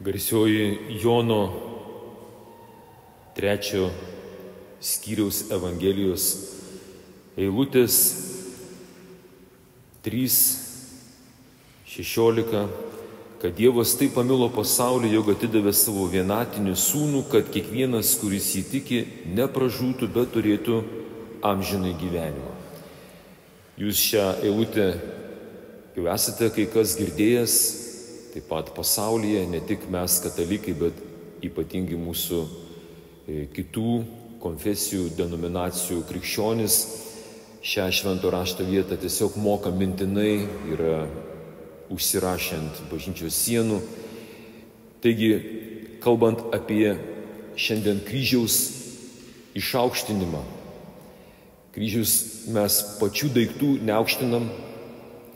Garsioji Jono 3 skyriaus Evangelijos eilutės 3:16, kad Dievas taip pamilo pasaulį, jog atidavė savo vienatinį sūnų, kad kiekvienas, kuris jį tiki, nepražūtų, bet turėtų amžinai gyvenimą. Jūs šią eilutę jau esate kai kas girdėjęs, taip pat pasaulyje, ne tik mes katalikai, bet ypatingai mūsų kitų konfesijų, denominacijų krikščionys šią švento rašto vietą tiesiog moka mintinai, yra užsirašę ant bažnyčios sienų. Taigi, kalbant apie šiandien kryžiaus išaukštinimą, kryžius mes pačių daiktų neaukštinam,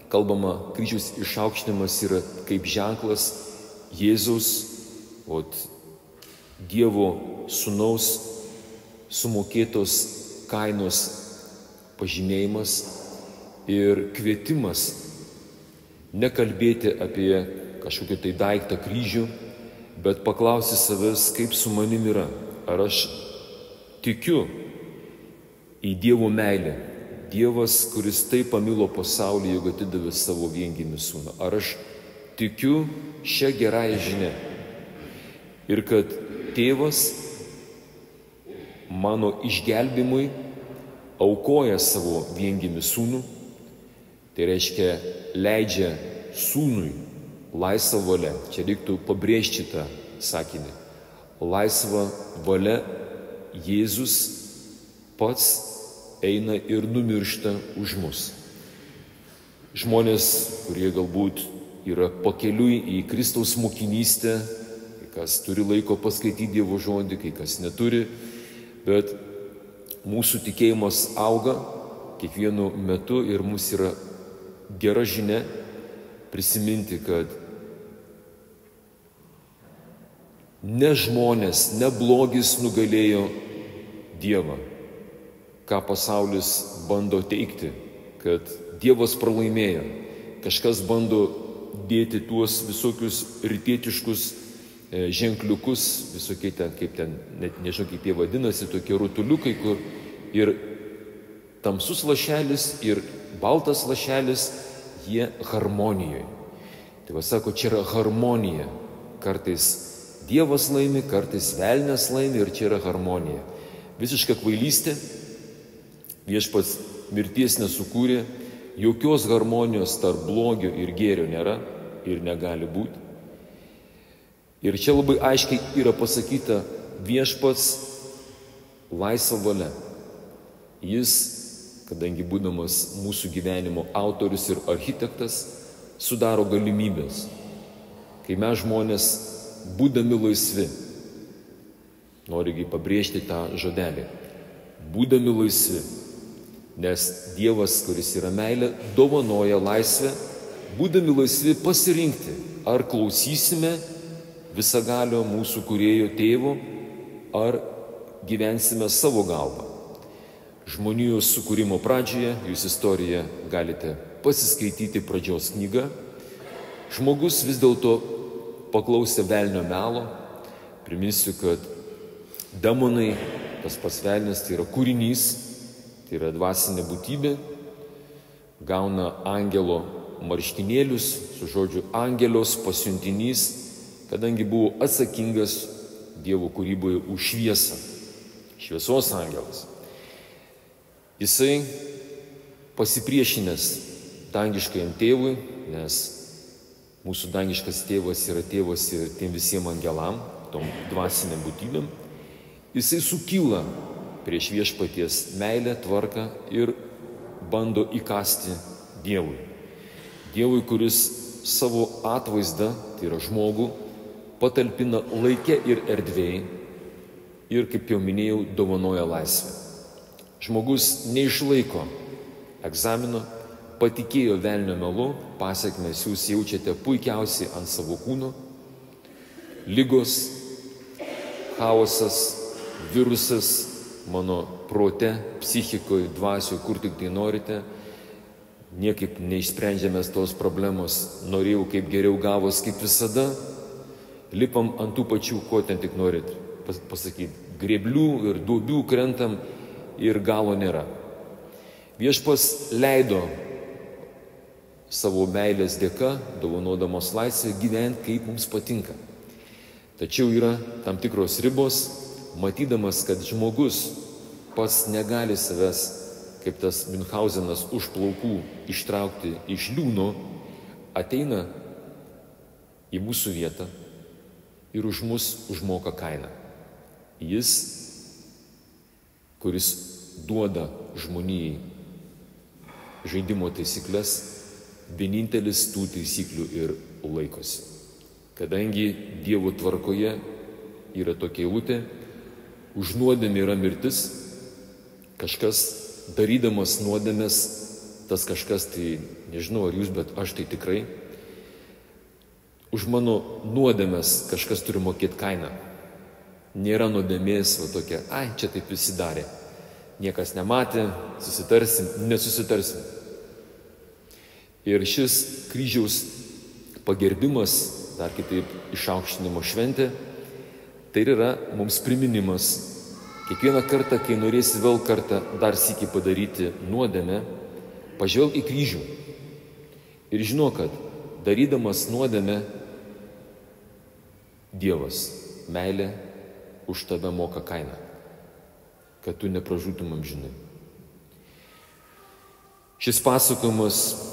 kalbama, kryžiaus išaukštinimas yra kaip ženklas Jėzaus, Dievo sūnaus sumokėtos kainos pažymėjimas ir kvietimas nekalbėti apie kažkokį tai daiktą kryžių, bet paklausti savęs, kaip su manim yra. Ar aš tikiu į Dievo meilę? Dievas, kuris taip pamilo pasaulį, jog atidavė savo viengimį sūnų. Ar aš tikiu šią gerąją žinią? Ir kad tėvas mano išgelbimui aukoja savo viengimį sūnų, tai reiškia leidžia sūnui laisvą valią. Čia reiktų pabrėžti tą sakinį. Laisvą valią Jėzus pats eina ir numiršta už mus. Žmonės, kurie galbūt yra pakeliui į Kristaus mokinystę, kai kas turi laiko paskaityti Dievo žodį, kai kas neturi, bet mūsų tikėjimas auga kiekvienu metu ir mums yra gera žinia prisiminti, kad ne žmonės, ne blogis nugalėjo Dievą, ką pasaulis bando teikti, kad Dievas pralaimėjo. Kažkas bando dėti tuos visokius rytietiškus ženkliukus, visokie ten, kaip ten, net nežinau kaip jie vadinasi, tokie rutuliukai, kur ir tamsus lašelis, ir baltas lašelis, jie harmonijoje. Tai va sako, čia yra harmonija. Kartais Dievas laimi, kartais velnias laimi ir čia yra harmonija. Visiška kvailystė. Viešpats mirties nesukūrė, jokios harmonijos tarp blogio ir gėrio nėra ir negali būti. Ir čia labai aiškiai yra pasakyta viešpats laisva valia. Jis, kadangi būdamas mūsų gyvenimo autorius ir architektas, sudaro galimybės. Kai mes žmonės, būdami laisvi, noriu pabrėžti tą žodelį, būdami laisvi, nes Dievas, kuris yra meilė, dovanoja laisvę, būdami laisvi pasirinkti, ar klausysime visagalio mūsų kūrėjo tėvo, ar gyvensime savo galvą. Žmonijos sukūrimo pradžioje, jūs istoriją galite pasiskaityti pradžios knygą, žmogus vis dėlto paklausė velnio melo. Priminsiu, kad demonai, tas pats velnias, tai yra kūrinys, tai yra dvasinė būtybė, gauna angelo marškinėlius, su žodžiu angelios pasiuntinys, kadangi buvo atsakingas Dievo kūryboje už šviesą, šviesos angelas. Jisai pasipriešinęs dangiškajam tėvui, nes mūsų dangiškas tėvas yra tėvas ir tiem visiems angelam, tom dvasiniam būtybėm, jisai sukyla prieš viešpaties meilę, tvarką ir bando įkasti Dievui. Dievui, kuris savo atvaizdą, tai yra žmogų, patalpina laike ir erdvėje ir, kaip jau minėjau, dovanoja laisvę. Žmogus neišlaiko egzamino, patikėjo velnio melu, pasekmes jūs jaučiate puikiausiai ant savo kūno, ligos, chaosas, virusas, mano prote, psichikoje, dvasioje, kur tik tai norite, niekaip neišsprendžiamės tos problemos, norėjau kaip geriau gavos kaip visada, lipam ant tų pačių, ko ten tik norit pasakyti, grėblių ir duobių krentam ir galo nėra. Viešpas leido savo meilės dėka, dovanodamos laisvę, gyventi kaip mums patinka. Tačiau yra tam tikros ribos, matydamas, kad žmogus pats negali savęs, kaip tas Münchhausenas, už plaukų ištraukti iš liūno, ateina į mūsų vietą ir už mus užmoka kainą. Jis, kuris duoda žmonijai žaidimo taisyklės, vienintelis tų taisyklių ir laikosi. Kadangi Dievo tvarkoje yra tokia eilutė, už nuodėmę yra mirtis, kažkas darydamas nuodėmės, tas kažkas, tai nežinau ar jūs, bet aš tai tikrai, už mano nuodėmės kažkas turi mokėti kainą. Nėra nuodėmės, va tokia, čia taip visi darė. Niekas nematė, susitarsim, nesusitarsim. Ir šis kryžiaus pagerbimas, dar kitaip išaukštinimo šventė, tai yra mums priminimas. Kiekvieną kartą, kai norėsi vėl kartą dar sykį padaryti nuodėmę, pažvelk į kryžių. Ir žinau, kad darydamas nuodėmę, Dievas, meilė, už tave moka kainą, kad tu nepražūtum amžinai. Šis pasakojimas,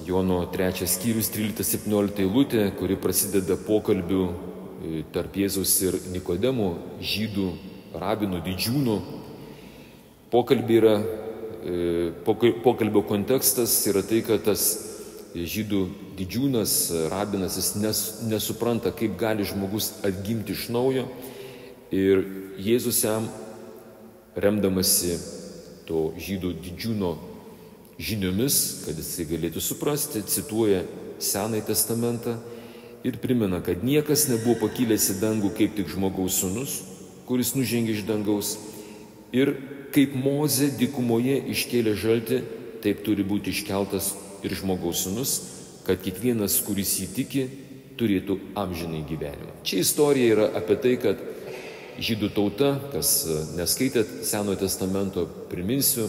Jono 3 skyrius 13-17 eilutė, kuri prasideda pokalbiu tarp Jėzaus ir Nikodemo, žydų rabinų didžiūnų. Pokalbio kontekstas yra tai, kad tas žydų didžiūnas, rabinas, jis nesupranta, kaip gali žmogus atgimti iš naujo. Ir Jėzus jam, remdamasi to žydų didžiūno žiniomis, kad jisai galėtų suprasti, cituoja Senąjį testamentą ir primena, kad niekas nebuvo pakilęs į dangų kaip tik žmogaus sūnus, kuris nužengė iš dangaus. Ir kaip Mozė dykumoje iškėlė žaltį, taip turi būti iškeltas ir žmogaus sūnus, kad kiekvienas, kuris jį tiki, turėtų amžinai gyvenimą. Čia istorija yra apie tai, kad žydų tauta, kas neskaitėt Senojo testamento, priminsiu,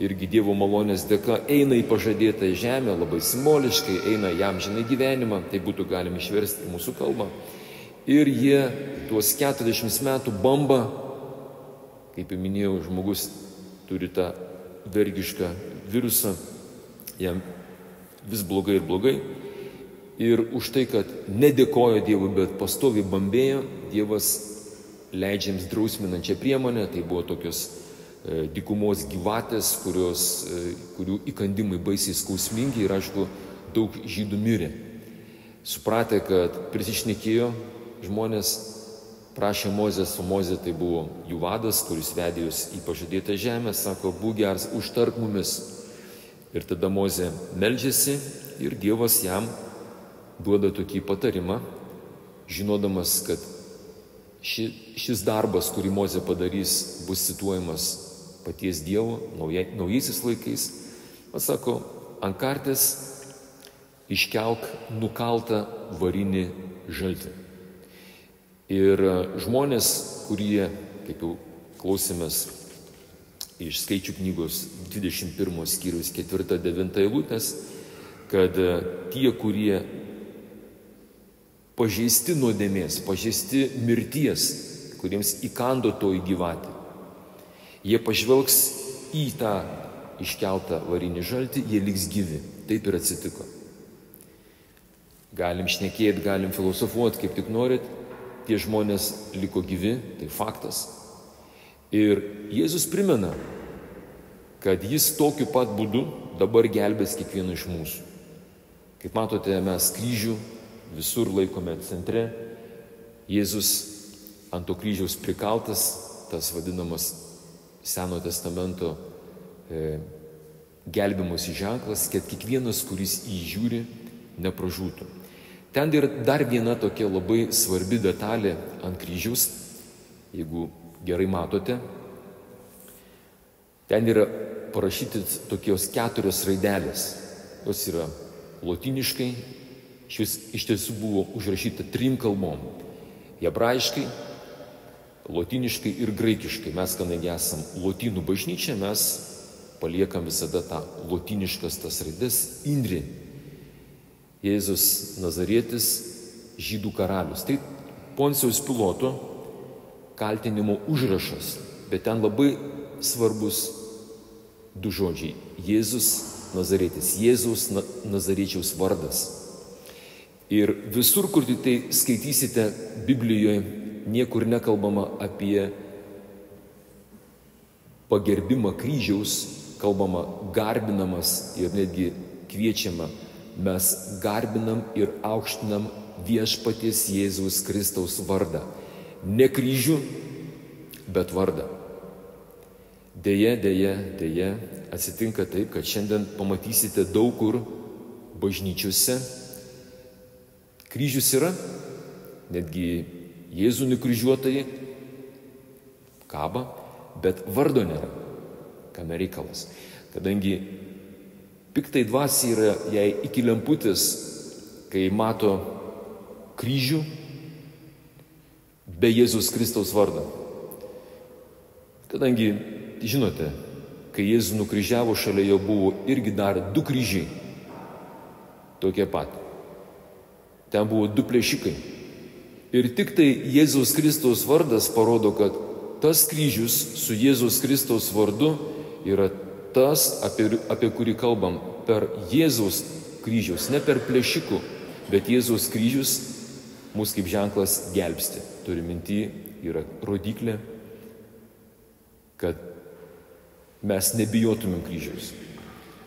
irgi Dievo malonės dėka eina į pažadėtą žemę, labai simboliškai eina į amžinai gyvenimą, tai būtų galima išversti į mūsų kalbą. Ir jie tuos 40 metų bamba, kaip jau minėjau, žmogus turi tą vergišką virusą, jam vis blogai ir blogai. Ir už tai, kad nedėkojo Dievui, bet pastoviai bambėjo, Dievas leidžia jiems drausminančią priemonę. Tai buvo tokios dykumos gyvatės, kurių įkandimai baisiai skausmingi ir, aišku, daug žydų mirė. Supratę, kad prisišnekėjo žmonės, prašė Mozės, o Mozė tai buvo jų vadas, kuris vedė juos į pažadėtą žemę, sako, būk geras, užtark mumis. Ir tada Mozė meldžiasi ir Dievas jam duoda tokį patarimą, žinodamas, kad šis darbas, kurį Mozė padarys, bus cituojamas paties Dievo naujaisiais laikais. Pasako, ant kartės iškelk nukaltą varinį žaltį. Ir žmonės, kurie, kaip jau klausėmės iš Skaičių knygos 21 skyrius 4-9 eilutės, kad tie, kurie pažeisti nuodėmės, pažeisti mirties, kuriems įkando toji gyvatė, jie pažvelgs į tą iškeltą varinį žaltį, jie liks gyvi. Taip ir atsitiko. Galim šnekėti, galim filosofuoti, kaip tik norit, tie žmonės liko gyvi, tai faktas. Ir Jėzus primena, kad jis tokiu pat būdu dabar gelbės kiekvieną iš mūsų. Kaip matote, mes kryžių visur laikome centre. Jėzus ant to kryžiaus prikaltas, tas vadinamas Senojo testamento gelbimosi ženklas, kad kiekvienas, kuris jį žiūri, nepražūtų. Ten yra dar viena tokia labai svarbi detalė ant kryžiaus, jeigu gerai matote. Ten yra parašyti tokios 4 raidelės. Jos yra lotyniškai, šis iš tiesų buvo užrašyta 3 kalbom. hebrajiškai, lotyniškai ir graikiškai. Mes, kadangi esam lotynų bažnyčia, mes paliekam visada tą lotyniškas tas raides Indri. Jėzus Nazarietis, žydų karalius. Tai Poncijaus Piloto kaltinimo užrašas, bet ten labai svarbus du žodžiai. Jėzus Nazarietis, Jėzaus Nazariečiaus vardas. Ir visur, kur tik tai skaitysite Biblijoje, niekur nekalbama apie pagerbimą kryžiaus, kalbama garbinamas ir netgi kviečiama. Mes garbinam ir aukštinam viešpaties Jėzaus Kristaus vardą. Ne kryžių, bet vardą. Deja, atsitinka taip, kad šiandien pamatysite daug kur bažnyčiose. Kryžius yra, netgi Jėzų nukryžiuotojai kaba, bet vardo nėra. Kame reikalas? Kadangi piktai dvasiai yra jai iki lemputės, kai mato kryžių be Jėzus Kristaus vardą. Kadangi, žinote, kai Jėzų nukryžiavo, šalia jo buvo irgi dar 2 kryžiai. Tokie pat. Ten buvo 2 plėšikai. Ir tik tai Jėzus Kristaus vardas parodo, kad tas kryžius su Jėzus Kristaus vardu yra tas, apie kurį kalbam, per Jėzaus kryžius, ne per plėšikų, bet Jėzaus kryžius mus kaip ženklas gelbsti. Turi minty, yra rodiklė, kad mes nebijotumėm kryžiaus.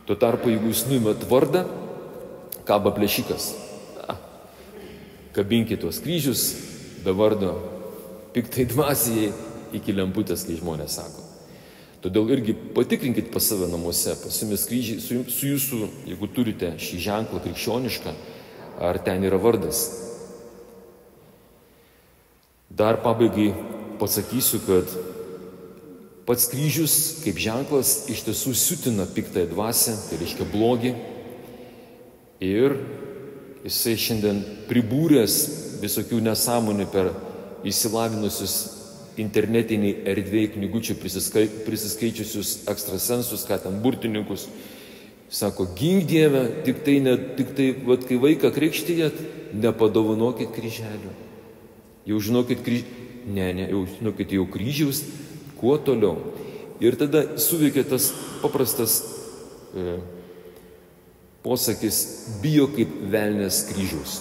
Tuo tarpu, jeigu jūs nuimat vardą, kaba plėšikas. Kabinkit tuos kryžius, be vardo, piktai dvasiai iki lemputės, kai žmonės sako. Todėl irgi patikrinkit pas save namuose, pas jumis kryžiai, su jūsų, jeigu turite šį ženklą krikščionišką, ar ten yra vardas. Dar pabaigai pasakysiu, kad pats kryžius kaip ženklas iš tiesų siutina piktąją dvasią, tai reiškia blogį. Ir jisai šiandien pribūręs visokių nesąmonių per įsilavinusius internetiniai erdvėjai knygučių prisiskaičiusius ekstrasensus, ką ten burtininkus. Sako, gink Dieve, tik tai kai vaiką krikštijat, nepadovanokit kryželių. Jau žinokit jau kryžiaus, kuo toliau. Ir tada suveikia tas paprastas posakis, bijo kaip velnias kryžiaus.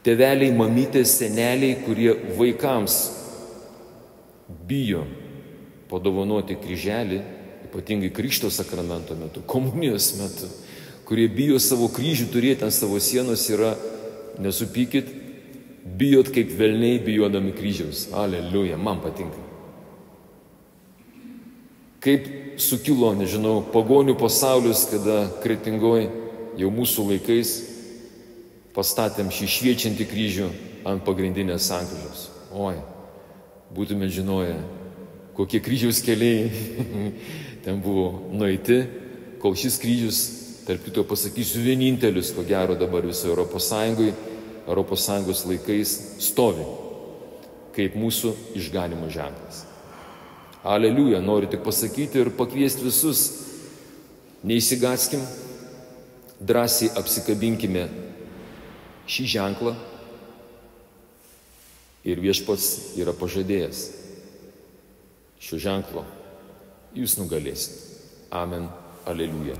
Tėveliai, mamytės, seneliai, kurie vaikams bijo padovanoti kryželį, ypatingai krikšto sakramento metu, komunijos metu, kurie bijo savo kryžių turėti ant savo sienos, yra, nesupykit, bijot kaip velniai bijodami kryžiaus. Aleliuja, man patinka. Kaip sukilo, nežinau, pagonių pasaulis, kada Kretingoj jau mūsų laikais pastatėm šį šviečiantį kryžių ant pagrindinės sankryžos. Oi, būtume žinoję, kokie kryžiaus keliai ten buvo nueiti, kol šis kryžius, tarp kito pasakysiu, vienintelis, ko gero dabar visoje Europos Sąjungos laikais stovi, kaip mūsų išganimo ženklas. Aleliuja, noriu tik pasakyti ir pakviesti visus, neįsigaskim, drąsiai apsikabinkime šį ženklą ir viešpats yra pažadėjęs. Šio ženklo jūs nugalėsite. Amen. Aleliuja.